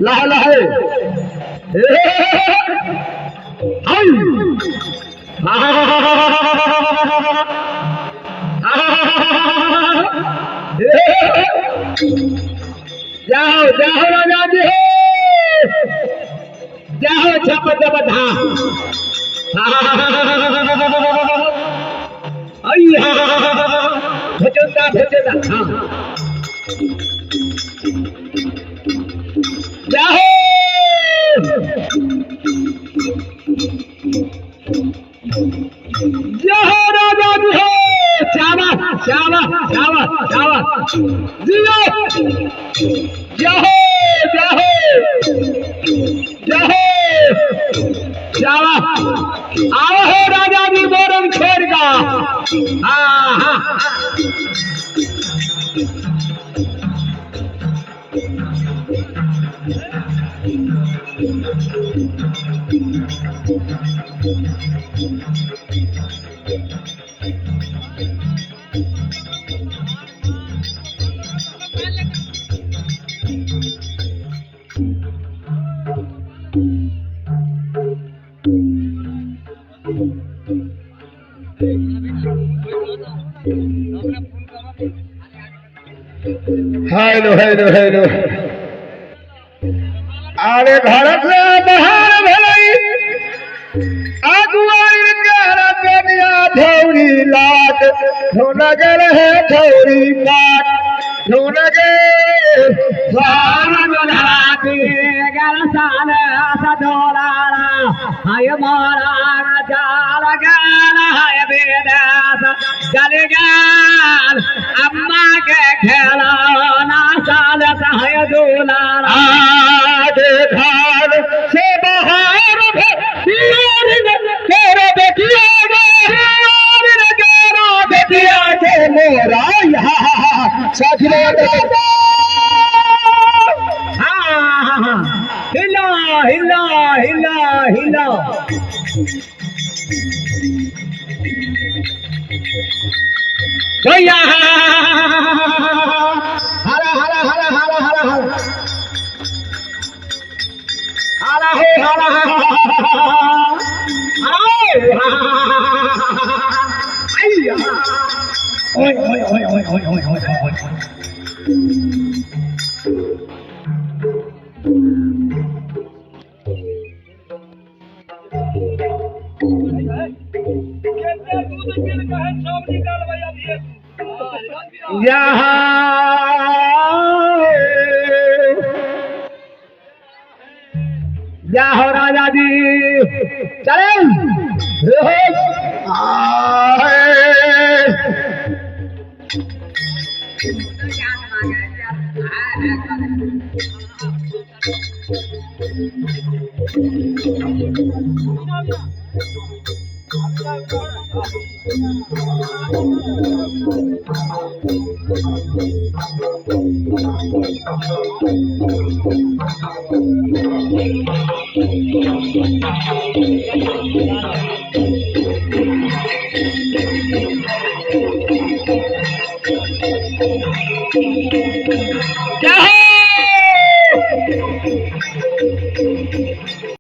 लाहे लाहे जाओ जाओ राजा जी जाओ छप जब धा भजोदा भजोदा जाओ जाओ राजा जी चावा चावा चावा चावा जियो जाओ जाओ जाओ चावा आओ हो राजा जी बोरन छोड़गा हाँ हेलो हेलो हेलो अरे भारत में बहार भलाई अगुवाई कनिया धौरी लाट ढूंढ गए है धौरी पाट ढूंढ गए साल हाय मोरा जाल गाल हाय बेदास जल गाल अम्मा के खेलौना साल हाय दुलारा घर से बाहर तेरे बेटिया के मोरा सजरे हिला हिला हिला हिला भैया हरा हरा हरा हरा हरा हरा हरा हे हरा ओए ओए ओए ओए ओए ओए ओए ओए जाओ राजा जी चले